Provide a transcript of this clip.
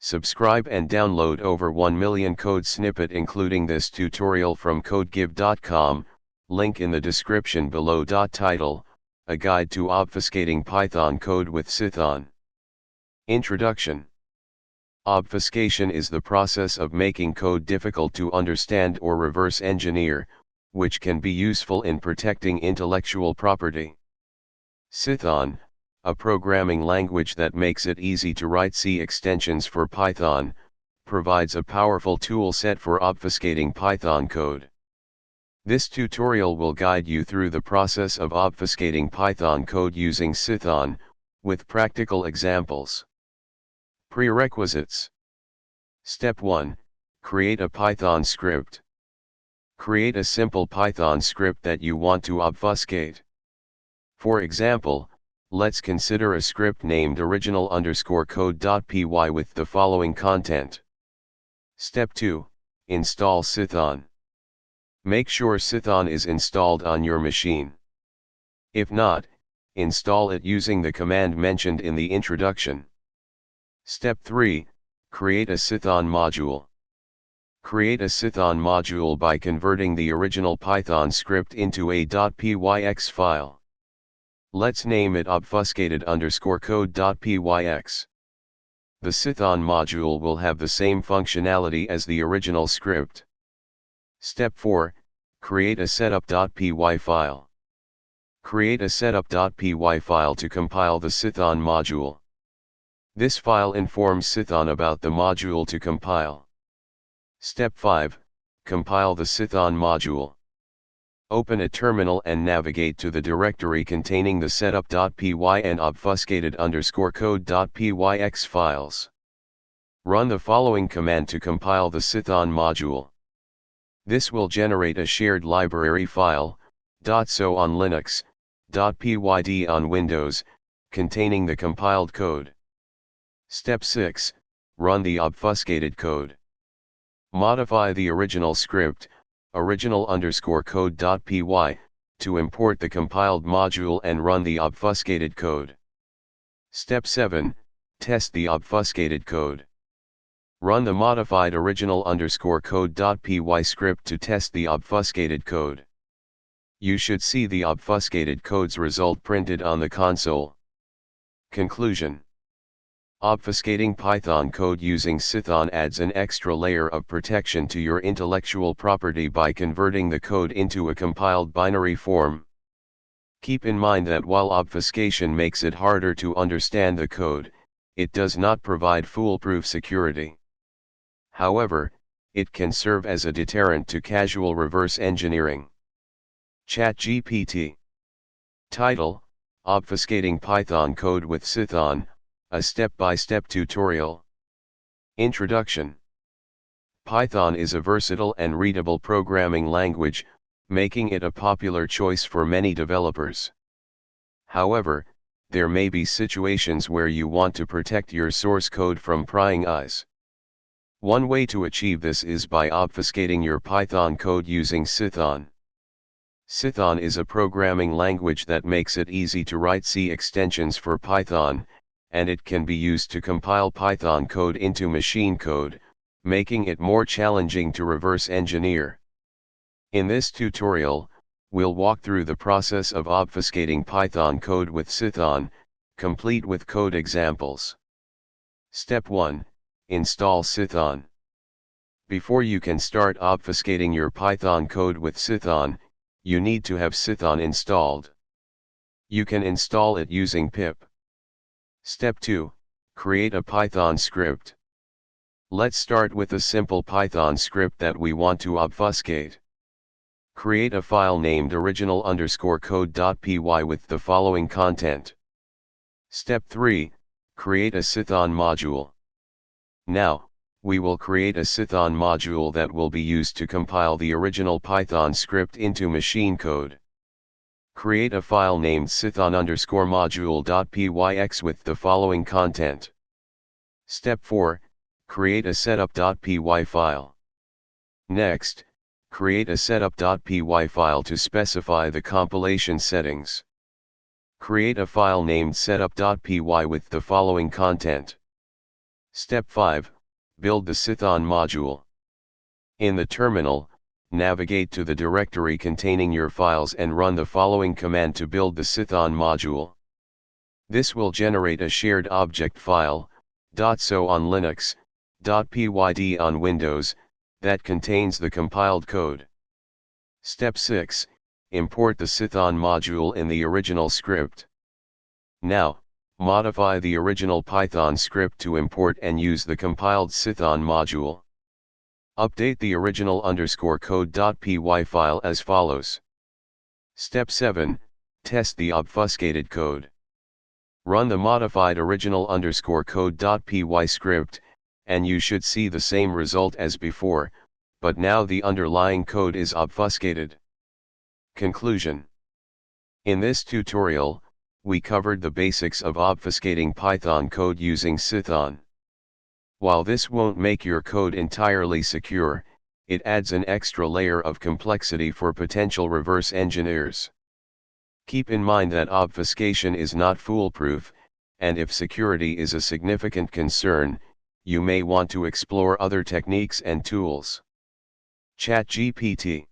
Subscribe and download over 1 million code snippet including this tutorial from codegive.com, link in the description below. Title, A Guide to Obfuscating Python Code with Cython. Introduction. Obfuscation is the process of making code difficult to understand or reverse engineer, which can be useful in protecting intellectual property. Cython, a programming language that makes it easy to write C extensions for Python, provides a powerful tool set for obfuscating Python code. This tutorial will guide you through the process of obfuscating Python code using Cython, with practical examples. Prerequisites. Step 1. Create a Python script. Create a simple Python script that you want to obfuscate. For example, let's consider a script named original_code.py with the following content. Step 2. Install Cython. Make sure Cython is installed on your machine. If not, install it using the command mentioned in the introduction. Step 3. Create a Cython module. Create a Cython module by converting the original Python script into a .pyx file. Let's name it obfuscated_code.pyx. The Cython module will have the same functionality as the original script. Step 4. Create a setup.py file. Create a setup.py file to compile the Cython module. This file informs Cython about the module to compile. Step 5. Compile the Cython module. Open a terminal and navigate to the directory containing the setup.py and obfuscated_code.pyx files. Run the following command to compile the Cython module. This will generate a shared library file, .so on Linux, .pyd on Windows, containing the compiled code. Step 6. Run the obfuscated code. Modify the original script, original_code.py, to import the compiled module and run the obfuscated code. Step 7. Test the obfuscated code. Run the modified original_code.py script to test the obfuscated code. You should see the obfuscated code's result printed on the console. Conclusion. Obfuscating Python code using Cython adds an extra layer of protection to your intellectual property by converting the code into a compiled binary form. Keep in mind that while obfuscation makes it harder to understand the code, it does not provide foolproof security. However, it can serve as a deterrent to casual reverse engineering. ChatGPT. Title: Obfuscating Python Code with Cython, a step-by-step tutorial. Introduction. Python is a versatile and readable programming language, making it a popular choice for many developers. However, there may be situations where you want to protect your source code from prying eyes. One way to achieve this is by obfuscating your Python code using Cython. Cython is a programming language that makes it easy to write C extensions for Python, and it can be used to compile Python code into machine code, making it more challenging to reverse engineer. In this tutorial, we'll walk through the process of obfuscating Python code with Cython, complete with code examples. Step 1. Install Cython. Before you can start obfuscating your Python code with Cython, you need to have Cython installed. You can install it using pip. Step 2. Create a Python script. Let's start with a simple Python script that we want to obfuscate. Create a file named original_code.py with the following content. Step 3. Create a Cython module. Now, we will create a Cython module that will be used to compile the original Python script into machine code. Create a file named cython_module.pyx with the following content. Step 4. Create a setup.py file. Next, create a setup.py file to specify the compilation settings. Create a file named setup.py with the following content. Step 5, build the cython module. In the terminal, navigate to the directory containing your files and run the following command to build the cython module. This will generate a shared object file, .so on Linux, .pyd on Windows, that contains the compiled code. Step 6, import the cython module in the original script. Now, modify the original Python script to import and use the compiled cython module. Update the original _code.py file as follows. Step 7, test the obfuscated code. Run the modified original _code.py script, and you should see the same result as before, but now the underlying code is obfuscated. Conclusion. In this tutorial, we covered the basics of obfuscating Python code using cython. While this won't make your code entirely secure, it adds an extra layer of complexity for potential reverse engineers. Keep in mind that obfuscation is not foolproof, and if security is a significant concern, you may want to explore other techniques and tools. ChatGPT